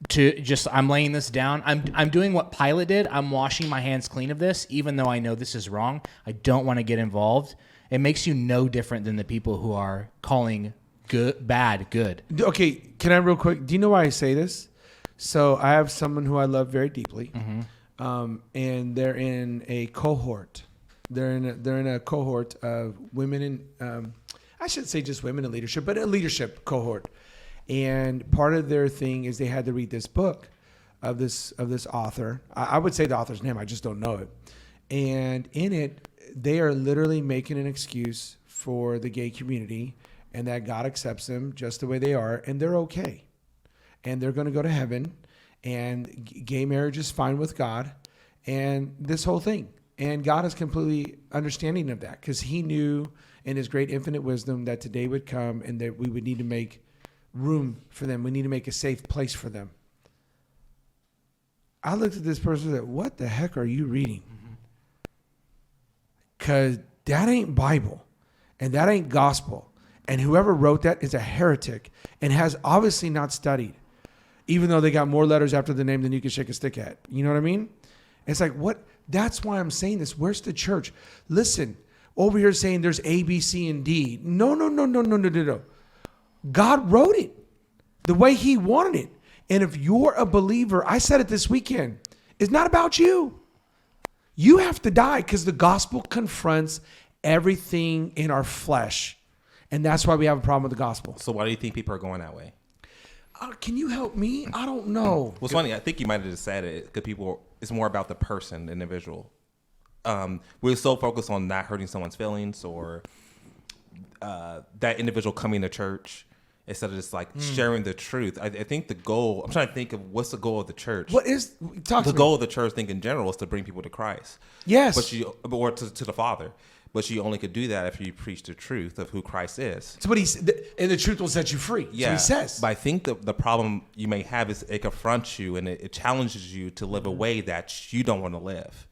to just, I'm laying this down. I'm doing what Pilate did. I'm washing my hands clean of this, even though I know this is wrong. I don't want to get involved. It makes you no different than the people who are calling bad good. Okay, can I real quick? Do you know why I say this? So I have someone who I love very deeply, and they're in a cohort. They're in a cohort of women in, I shouldn't say just women in leadership, but a leadership cohort. And part of their thing is they had to read this book of this author. I would say the author's name. I just don't know it. And in it, they are literally making an excuse for the gay community and that God accepts them just the way they are and they're okay. And they're going to go to heaven and gay marriage is fine with God and this whole thing. And God is completely understanding of that because he knew in his great infinite wisdom that today would come and that we would need to make room for them. We need to make a safe place for them. I looked at this person and said, what the heck are you reading? Because that ain't Bible and that ain't gospel. And whoever wrote that is a heretic and has obviously not studied, even though they got more letters after the name than you can shake a stick at. You know what I mean? It's like, what? That's why I'm saying this. Where's the church? Listen, over here saying there's A, B, C, and D. No. God wrote it the way he wanted it. And if you're a believer, I said it this weekend, it's not about you. You have to die because the gospel confronts everything in our flesh. And that's why we have a problem with the gospel. So why do you think people are going that way? Can you help me? I don't know. Well, it's funny. I think you might have just said it because it's more about the person, the individual. We're so focused on not hurting someone's feelings or that individual coming to church instead of just like sharing the truth. I think the goal, I'm trying to think of what's the goal of the church. What is, talk to me. The goal of the church, I think in general, is to bring people to Christ. Yes. Or to the Father. But you only could do that if you preach the truth of who Christ is. That's what and the truth will set you free. Yeah, That's what he says. But I think the problem you may have is it confronts you and it challenges you to live a way that you don't want to live.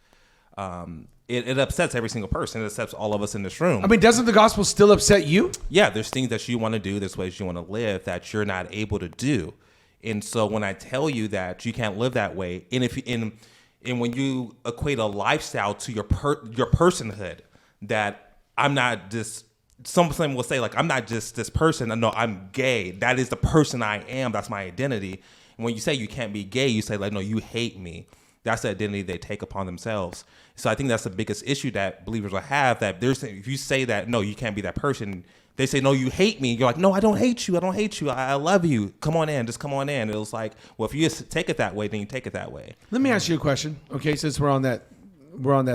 It upsets every single person. It upsets all of us in this room. I mean, doesn't the gospel still upset you? Yeah, there's things that you want to do, there's ways you want to live that you're not able to do. And so when I tell you that you can't live that way, and when you equate a lifestyle to your personhood, that I'm not just, someone will say like, I'm not just this person. No, I'm gay. That is the person I am. That's my identity. And when you say you can't be gay, you say like, no, you hate me. That's the identity they take upon themselves. So I think that's the biggest issue that believers will have, that if you say that, no, you can't be that person, they say, no, you hate me. You're like, no, I don't hate you. I don't hate you. I love you. Come on in. Just come on in. It was like, well, if you just take it that way, then you take it that way. Let me ask you a question. Okay, since we're on that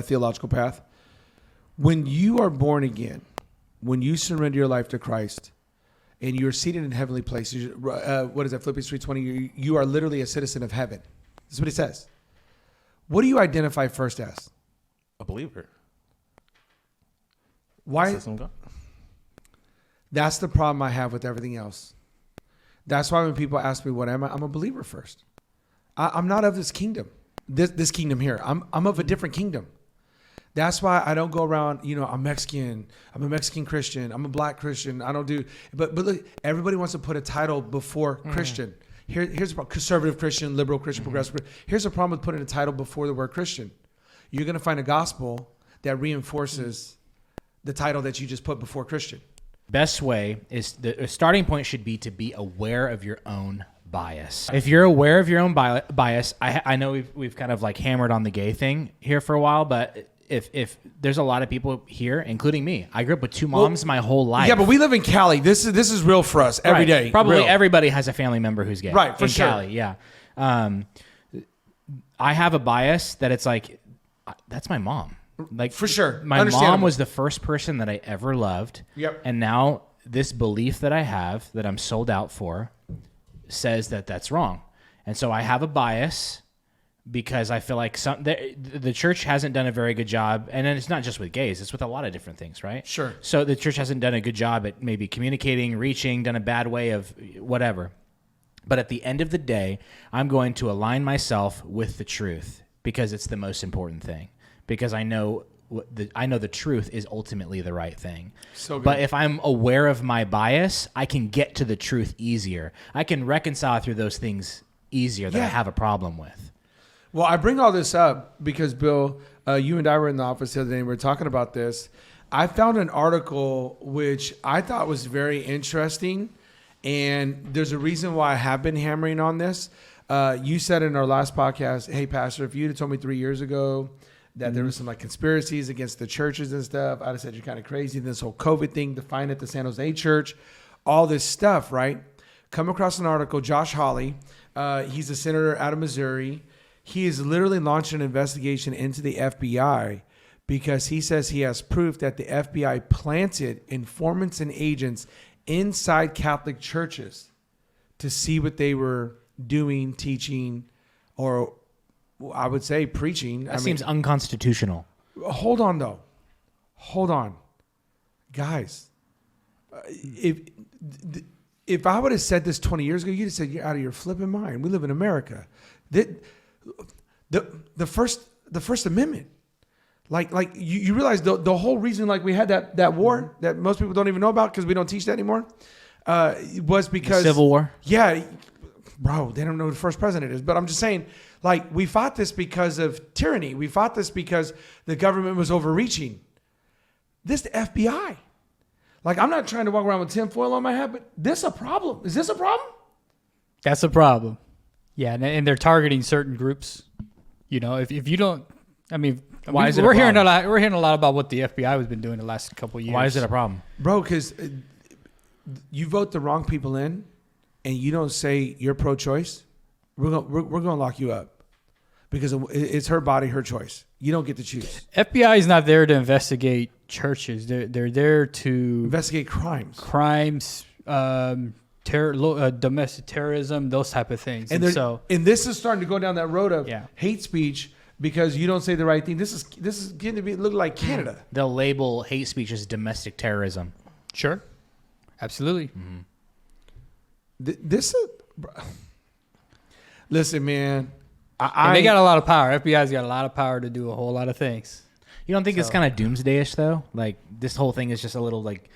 theological path. When you are born again, when you surrender your life to Christ, and you're seated in heavenly places, what is that? Philippians 3:20. You are literally a citizen of heaven. That's what it says. What do you identify first as? A believer. Why? That's the problem I have with everything else. That's why when people ask me, what am I? I'm a believer first. I'm not of this kingdom, this kingdom here. I'm of a different kingdom. That's why I don't go around, I'm Mexican. I'm a Mexican Christian. I'm a black Christian. I don't do, but look, everybody wants to put a title before Christian. Here's about conservative Christian, liberal Christian, progressive Christian. Here's the problem with putting a title before the word Christian. You're going to find a gospel that reinforces the title that you just put before Christian. Best way is the starting point should be to be aware of your own bias. If you're aware of your own bias, I know we've kind of like hammered on the gay thing here for a while, but if there's a lot of people here, including me, I grew up with two moms my whole life. Yeah, but we live in Cali. This is real for us every day. Probably real. Everybody has a family member who's gay. Right, for in sure. Cali, yeah. I have a bias that it's like, that's my mom. Like For sure. My mom Understandable. was the first person that I ever loved. Yep. And now this belief that I have that I'm sold out for says that that's wrong. And so I have a bias because I feel like the church hasn't done a very good job. And then it's not just with gays, it's with a lot of different things, right? Sure. So the church hasn't done a good job at maybe communicating, reaching, done a bad way of whatever. But at the end of the day, I'm going to align myself with the truth because it's the most important thing. Because I know the truth is ultimately the right thing. So good. But if I'm aware of my bias, I can get to the truth easier. I can reconcile through those things easier that I have a problem with. Well, I bring all this up because, Bill, you and I were in the office the other day and we were talking about this. I found an article which I thought was very interesting, and there's a reason why I have been hammering on this. You said in our last podcast, hey, Pastor, if you'd have told me 3 years ago that there was some like conspiracies against the churches and stuff, I'd have said you're kind of crazy. This whole COVID thing, the fine at the San Jose church, all this stuff, right? Come across an article, Josh Hawley, he's a senator out of Missouri. He has literally launched an investigation into the FBI because he says he has proof that the FBI planted informants and agents inside Catholic churches to see what they were doing, teaching, or I would say preaching. That seems unconstitutional. Hold on, though. Hold on. Guys, if I would have said this 20 years ago, you'd have said, you're out of your flipping mind. We live in America. The First Amendment. Like you realize the whole reason like we had that war that most people don't even know about because we don't teach that anymore was because The Civil War? Yeah, bro, they don't know who the first president is. But I'm just saying, like, we fought this because of tyranny. We fought this because the government was overreaching. This the FBI. Like, I'm not trying to walk around with tinfoil on my head, but this a problem. Is this a problem? That's a problem. Yeah, and they're targeting certain groups. If you don't, Why is it a we're hearing a problem? lot. We're hearing a lot about what the FBI has been doing the last couple of years. Why is it a problem? Bro, because you vote the wrong people in and you don't say you're pro-choice, we're gonna lock you up because it's her body, her choice. You don't get to choose. FBI is not there to investigate churches. They're there to Investigate crimes. Domestic terrorism, those type of things. And this is starting to go down that road of hate speech because you don't say the right thing. This is getting to be look like Canada. They'll label hate speech as domestic terrorism. Sure. Absolutely. This is. Listen, man. And they got a lot of power. FBI's got a lot of power to do a whole lot of things. You don't think it's kind of doomsday-ish though? Like this whole thing is just a little like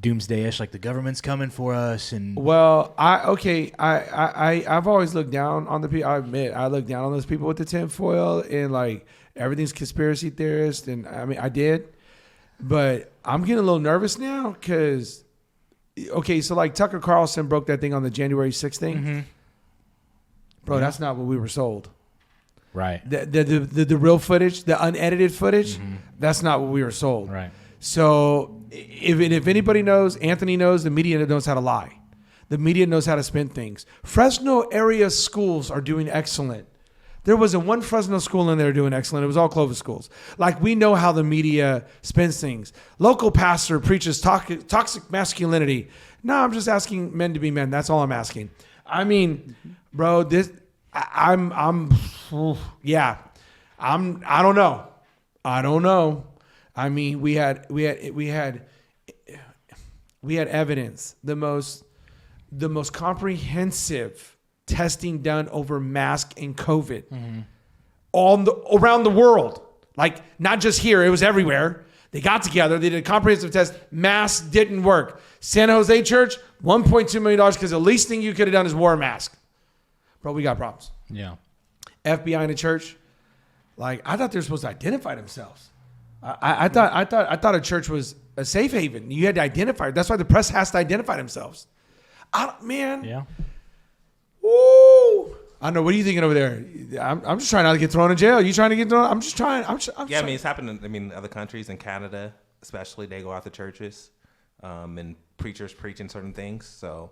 doomsday-ish, like the government's coming for us and Well, I've always looked down on the people. I admit I look down on those people with the tinfoil and like everything's conspiracy theorist. And I mean, I did, but I'm getting a little nervous now because, okay, so like Tucker Carlson broke that thing on the January 6th thing. Bro, that's not what we were sold. right. The real footage, the unedited footage, that's not what we were sold. Right. So if anybody knows, Anthony knows, the media knows how to lie. The media knows how to spin things. Fresno area schools are doing excellent. There wasn't one Fresno school in there doing excellent. It was all Clovis schools. Like, we know how the media spins things. Local pastor preaches toxic masculinity. No, I'm just asking men to be men. That's all I'm asking. I mean, bro, I don't know. I don't know. I mean, we had evidence, the most comprehensive testing done over mask and COVID around the world. Like, not just here, it was everywhere. They got together, they did a comprehensive test. Mask didn't work. San Jose Church, $1.2 million because the least thing you could have done is wear a mask. Bro, we got problems. Yeah. FBI in the church, like, I thought they were supposed to identify themselves. I thought a church was a safe haven. You had to identify. That's why the press has to identify themselves. Man. Yeah. Woo. I don't know. What are you thinking over there? I'm just trying not to get thrown in jail. You trying to get thrown? I'm just trying. Yeah, I mean, it's happened in other countries, in Canada especially. They go out to churches and preachers preaching certain things. So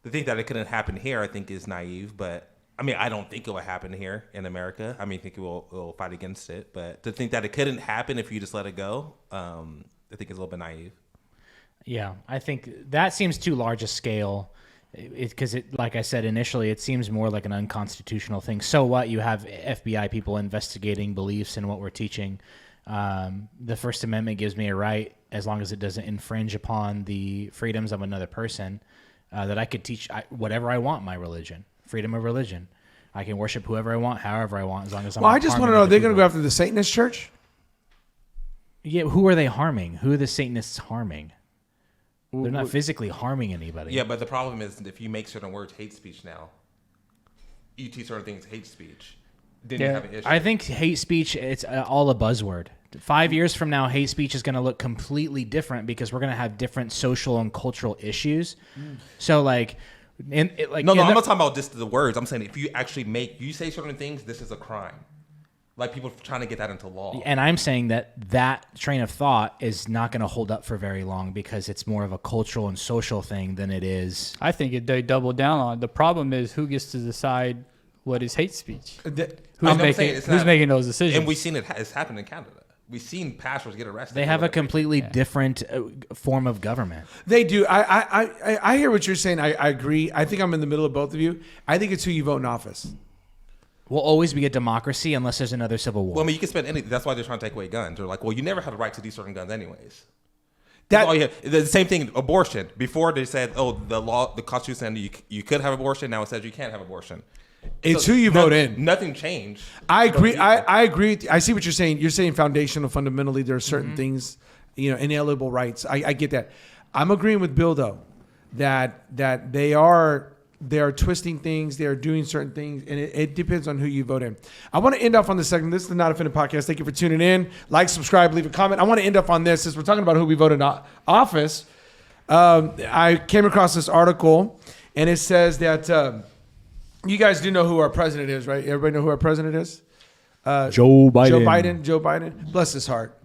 to think that it couldn't happen here, I think, is naive. But I mean, I don't think it will happen here in America. I mean, I think we'll fight against it. But to think that it couldn't happen if you just let it go, I think is a little bit naive. Yeah, I think that seems too large a scale. Because like I said initially, it seems more like an unconstitutional thing. So what? You have FBI people investigating beliefs and what we're teaching. The First Amendment gives me a right, as long as it doesn't infringe upon the freedoms of another person, that I could teach whatever I want. My religion, freedom of religion. I can worship whoever I want, however I want, as long as I'm. Well, I just want to know: are they going to go after the Satanist church? Yeah, who are they harming? Who are the Satanists harming? They're not physically harming anybody. Yeah, but the problem is if you make certain words hate speech now, you teach certain things hate speech, then you have an issue. I think hate speech, it's all a buzzword. 5 years from now, hate speech is going to look completely different because we're going to have different social and cultural issues. So, like... I'm not talking about just the words. I'm saying if you actually you say certain things, this is a crime. Like, people trying to get that into law. And I'm saying that train of thought is not going to hold up for very long because it's more of a cultural and social thing than it is. I think they double down on it. The problem is who gets to decide what is hate speech? Who's making those decisions? And we've seen it's happened in Canada. We've seen pastors get arrested. They have a completely different form of government. They do. I hear what you're saying. I agree. I think I'm in the middle of both of you. I think it's who you vote in office. Will always be a democracy unless there's another civil war. Well, I mean, you can spend anything. That's why they're trying to take away guns. They're like, well, you never had the right to do certain guns anyways. The same thing, abortion. Before they said, oh, the Constitution said you could have abortion. Now it says you can't have abortion. It's who you vote in. Nothing changed. I agree. I agree. I see what you're saying. You're saying foundational, fundamentally, there are certain things, inalienable rights. I get that. I'm agreeing with Bill, though, that they are twisting things. They are doing certain things, and it depends on who you vote in. I want to end off on this segment. This is the Not Offended Podcast. Thank you for tuning in. Like, subscribe, leave a comment. I want to end up on this since we're talking about who we voted in office. I came across this article, and it says that you guys do know who our president is, right? Everybody know who our president is? Joe Biden. Joe Biden. Bless his heart.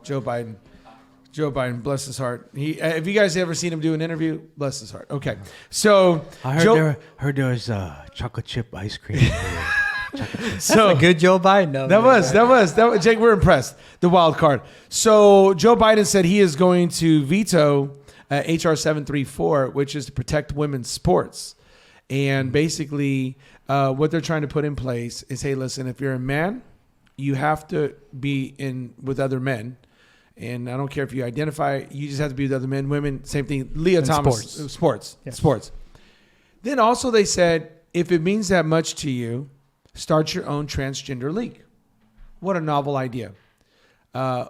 Joe Biden, bless his heart. Have you guys ever seen him do an interview? Bless his heart. Okay. So I heard there was chocolate chip ice cream. That's a good Joe Biden. No, that was Jake, we're impressed. The wild card. So Joe Biden said he is going to veto HR 734, which is to protect women's sports. And basically what they're trying to put in place is, hey, listen, if you're a man, you have to be in with other men. And I don't care if you identify, you just have to be with other men, women, same thing. Leah And Thomas, sports. sports. Then also they said, if it means that much to you, start your own transgender league. What a novel idea. I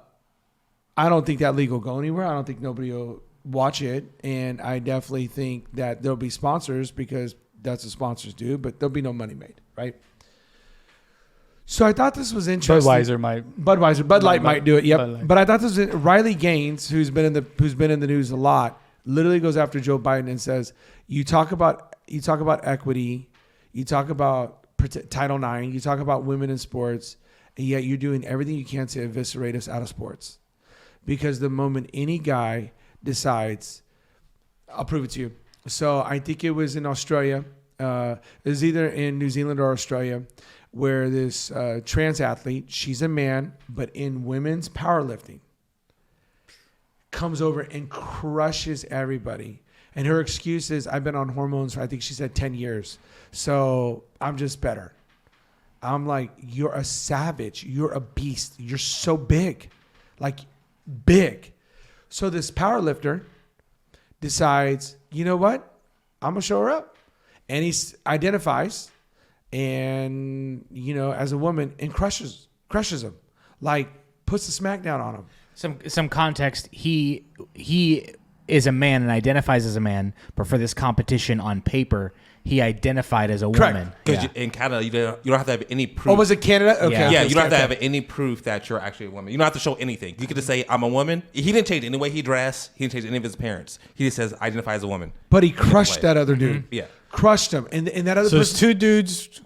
don't think that league will go anywhere. I don't think nobody will watch it. And I definitely think that there'll be sponsors because that's what sponsors do, but there'll be no money made, right? So I thought this was interesting. Budweiser might. Bud Light might do it. Yep. Bud Light. But I thought this was Riley Gaines, who's been in the news a lot, literally goes after Joe Biden and says, "You talk about equity, you talk about Title IX, you talk about women in sports, and yet you're doing everything you can to eviscerate us out of sports, because the moment any guy decides, I'll prove it to you." So I think it was in Australia. It was either in New Zealand or Australia, where this trans athlete, she's a man, but in women's powerlifting, comes over and crushes everybody. And her excuse is, I've been on hormones for, I think she said 10 years. So I'm just better. I'm like, you're a savage. You're a beast. You're so big. Like, big. So this powerlifter decides, you know what? I'm going to show her up. And he identifies and, as a woman, and crushes him, like puts the smackdown on him. Some context. He is a man and identifies as a man, but for this competition on paper, he identified as a Correct. woman. Because Yeah. in Canada, you don't have to have any proof. Oh, was it Canada? Okay. Yeah. Yeah, you don't have to Okay. have any proof that you're actually a woman. You don't have to show anything. You could just say, I'm a woman. He didn't change any way he dressed. He didn't change any of his appearance. He just says, identify as a woman. But he crushed that other dude. Yeah. Crushed him. And that other So it's person. two dudes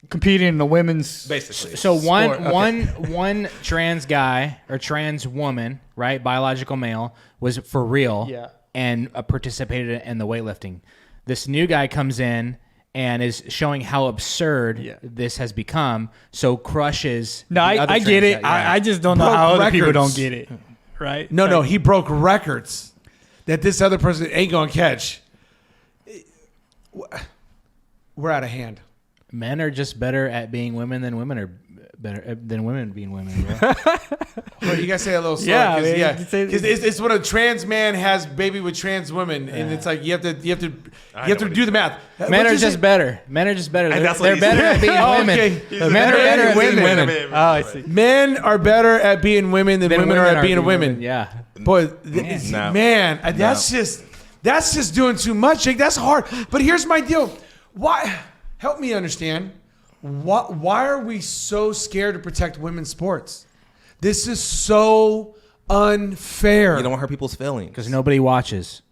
competing in the women's. Basically. So Sport, one trans guy or trans woman, right, biological male, was for real, Yeah. and participated in the weightlifting. This new guy comes in and is showing how absurd this has become. So crushes. No, the other I get trans it. guy. Yeah. I just don't know Broke how other people records. don't get it. Right? No, he broke records that this other person ain't going to catch. We're out of hand. Men are just better at being women than women are better than women being women. Bro. Well, you got to say it a little slower. Yeah, 'cause, man. yeah. You say- 'Cause it's when a trans man has baby with trans women, and it's like you have to know what do the math. Men What'd are you just say? better. Men are just better. And They're, that's what they're he better said. at being Oh, women. okay. Men are better at being Women. women. Oh, I see. Men are better at being women than women are at being women. Yeah. Boy, No. man, that's just doing too much, Jake. That's hard. But here's my deal. Why? Help me understand. Why are we so scared to protect women's sports? This is so unfair. You don't want to hurt people's feelings. Because nobody watches.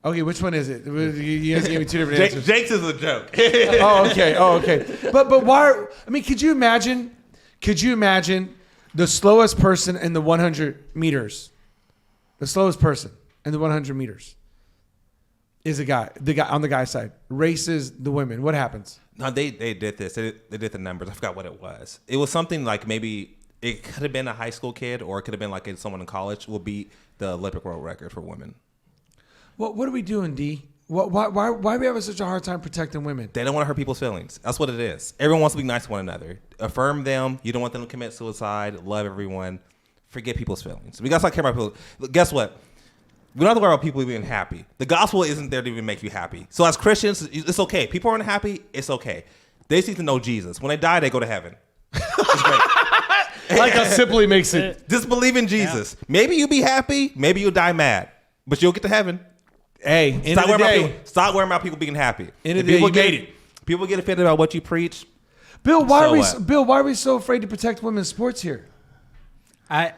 Okay, which one is it? You guys gave me two different answers. Jake's is a joke. Oh, okay. But why? I mean, could you imagine the slowest person in the 100 meters? The slowest person in the 100 meters is the guy on the guy's side races the women. What happens? No, they did this. They did the numbers. I forgot what it was. It was something like maybe it could have been a high school kid, or it could have been like someone in college will beat the Olympic world record for women. What are we doing, D? Why are we having such a hard time protecting women? They don't want to hurt people's feelings. That's what it is. Everyone wants to be nice to one another. Affirm them. You don't want them to commit suicide. Love everyone. Forget people's feelings. We got to start caring about people. Guess what? We don't have to worry about people being happy. The gospel isn't there to even make you happy. So as Christians, it's okay. People aren't happy. It's okay. They just need to know Jesus. When they die, they go to heaven. It's great. Like how simply makes it. Just believe in Jesus. Maybe you'll be happy. Maybe you'll die mad. But you'll get to heaven. Hey, end of the day, Stop worrying about people being happy. End of If the day, people you get- made it. People get offended about what you preach. Bill, why So are we so afraid to protect women's sports here? I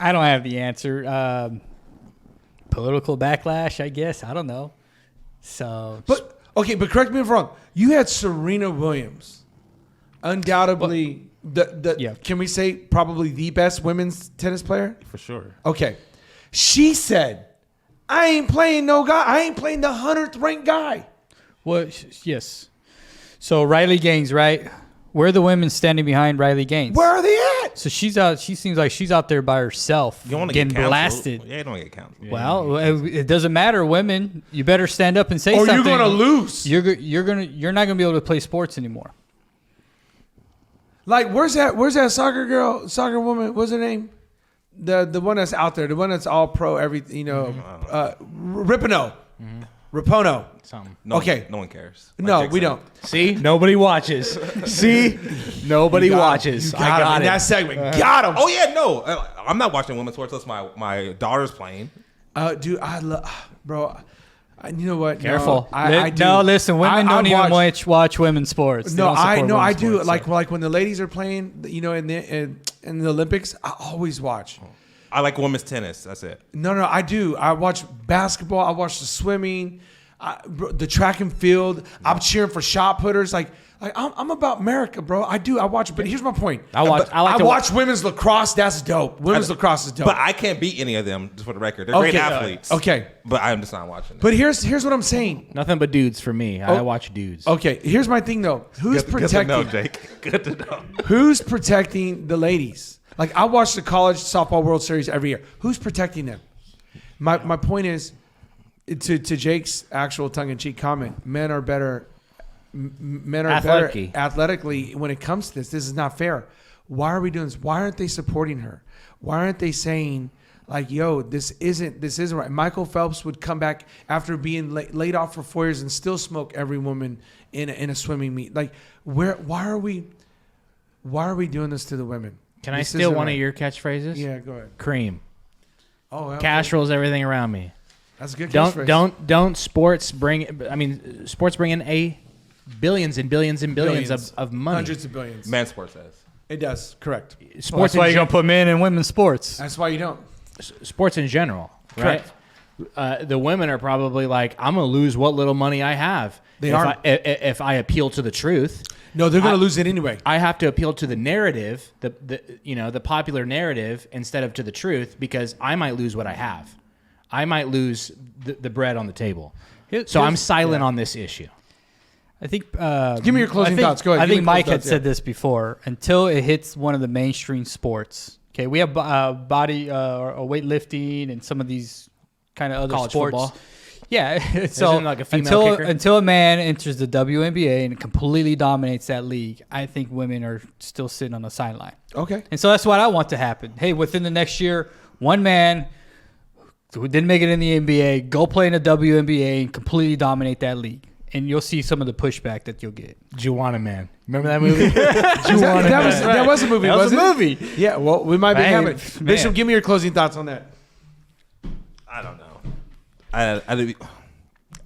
don't have the answer. Political backlash, I guess. I don't know. So, But correct me if I'm wrong. You had Serena Williams, undoubtedly Yeah. can we say probably the best women's tennis player? For sure. Okay, she said, "I ain't playing no guy. I ain't playing the 100th ranked guy." well, yes. So Riley Gaines, right? Where are the women standing behind Riley Gaines? Where are they at? So she's out. She seems like she's out there by herself, You don't want to getting get counseled. blasted. Yeah, you don't want to get counseled. Well, it doesn't matter. Women, you better stand up and say Or something. you're gonna lose. You're not gonna be able to play sports anymore. Like, where's that soccer woman? What's her name? The one that's out there, the one that's all pro, everything, Rapinoe. Rapono. Something. Okay. No one cares. No, Jake we said. don't. See, nobody watches. See, nobody watches. I got him. it. That segment. Got him. Oh yeah, no, I'm not watching women's sports unless my daughter's playing. Dude, I love, bro. You know what? Careful. No, I do. No, listen, women don't even watch women's sports. They No, don't support I women's do. sports, Like so. like when the ladies are playing, in the Olympics, I always watch. I like women's tennis. That's it. No, I do. I watch basketball. I watch the swimming, the track and field. I'm cheering for shot putters. Like I'm about America, bro. I do. I watch. But here's my point. I watch women's lacrosse. That's dope. Women's lacrosse is dope. But I can't beat any of them. Just for the record, they're great athletes. Okay. But I'm just not watching. But here's what I'm saying. Nothing but dudes for me. I watch dudes. Okay. Here's my thing though. Who's protecting? Good to know, Jake. Good to know. Who's protecting the ladies? Like, I watch the college softball World Series every year. Who's protecting them? My point is, to Jake's actual tongue-in-cheek comment, men are better athletically when it comes to this. This is not fair. Why are we doing this? Why aren't they supporting her? Why aren't they saying, like, yo, this isn't right? Michael Phelps would come back after being laid off for 4 years and still smoke every woman in a swimming meet. Like, why are we doing this to the women? Can I This steal isn't one right. of your catchphrases? Yeah, go ahead. Cream. Oh, yeah. Cash rules everything around me. That's a good catchphrase. Don't sports bring? I mean, sports bring in billions and billions and billions of money. Hundreds of billions. Man sports says. It does. Correct. Sports. Well, that's why you're gonna put men in women's sports. That's why you don't. Sports in general, right? The women are probably like, I'm gonna lose what little money I have. If I appeal to the truth. No, they're going to lose it anyway. I have to appeal to the narrative, the popular narrative, instead of to the truth, because I might lose what I have. I might lose the bread on the table. So I'm silent on this issue. I think. Give me your closing thoughts. Go ahead. I Give me think your Mike closing had thoughts, said this before. Until it hits one of the mainstream sports, okay, we have body or weightlifting and some of these kind of other College sports. football. Yeah, so like a female kicker? until a man enters the WNBA and completely dominates that league, I think women are still sitting on the sideline. Okay. And so that's what I want to happen. Hey, within the next year, one man who didn't make it in the NBA, go play in the WNBA and completely dominate that league. And you'll see some of the pushback that you'll get. Juwanna Man. Remember that movie? That was a movie, That was wasn't a it? movie. Yeah, well, we might be Man, having it. man. Bishop, give me your closing thoughts on that. I don't know. I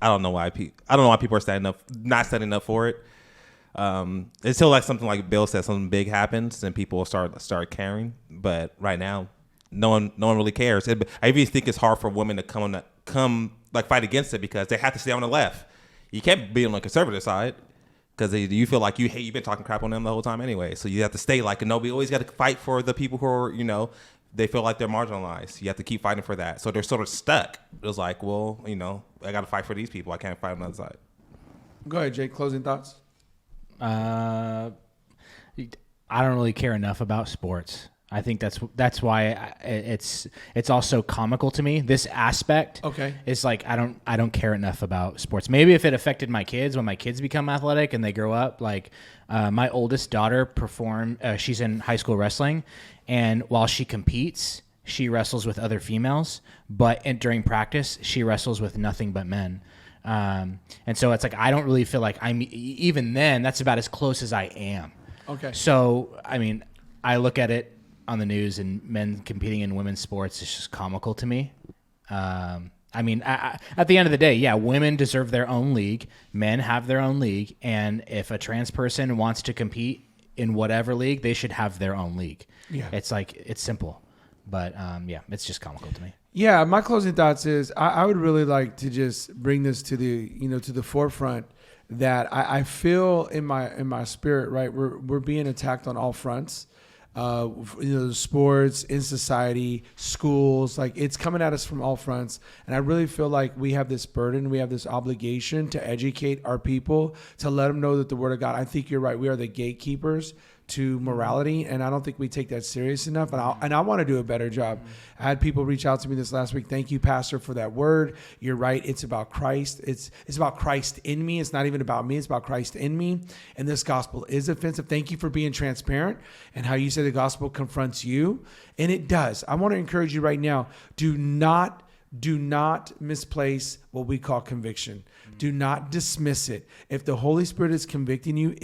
don't know why people are not standing up for it. Until like something like Bill said, something big happens, and people will start caring. But right now, no one really cares. I even think it's hard for women to come fight against it because they have to stay on the left. You can't be on the conservative side because you feel like you've been talking crap on them the whole time anyway. So you have to stay like, no, we always got to fight for the people who are, they feel like they're marginalized. You have to keep fighting for that. So they're sort of stuck. It was like, well, I got to fight for these people. I can't fight on the other side. Go ahead, Jake. Closing thoughts. I don't really care enough about sports. I think that's why it's also comical to me. This aspect, Okay, is like I don't care enough about sports. Maybe if it affected my kids when my kids become athletic and they grow up, like my oldest daughter she's in high school wrestling, and while she competes, she wrestles with other females, but during practice, she wrestles with nothing but men. And so it's like I don't really feel like even then. That's about as close as I am. Okay. So I mean, I look at it on the news and men competing in women's sports is just comical to me. I mean, at the end of the day, yeah, women deserve their own league. Men have their own league. And if a trans person wants to compete in whatever league, they should have their own league. Yeah. It's simple. But yeah, it's just comical to me. Yeah, my closing thoughts is I would really like to just bring this to the forefront that I feel in my spirit, right? We're being attacked on all fronts. sports, in society, schools. Like, it's coming at us from all fronts. And I really feel like we have this burden, we have this obligation to educate our people, to let them know that the Word of God, I think you're right, we are the gatekeepers to morality, and I don't think we take that serious enough. And I want to do a better job. I had people reach out to me this last week. Thank you, Pastor, for that word. You're right. It's about Christ. It's about Christ in me. It's not even about me. It's about Christ in me. And this gospel is offensive. Thank you for being transparent and how you say the gospel confronts you. And it does. I want to encourage you right now. Do not misplace what we call conviction. Do not dismiss it. If the Holy Spirit is convicting you,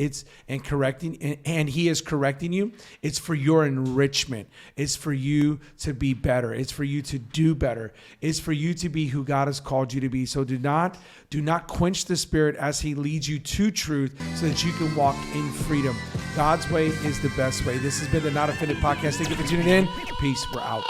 and He is correcting you, it's for your enrichment. It's for you to be better. It's for you to do better. It's for you to be who God has called you to be. So do not quench the Spirit as He leads you to truth, so that you can walk in freedom. God's way is the best way. This has been the Not Offended Podcast. Thank you for tuning in. Peace. We're out.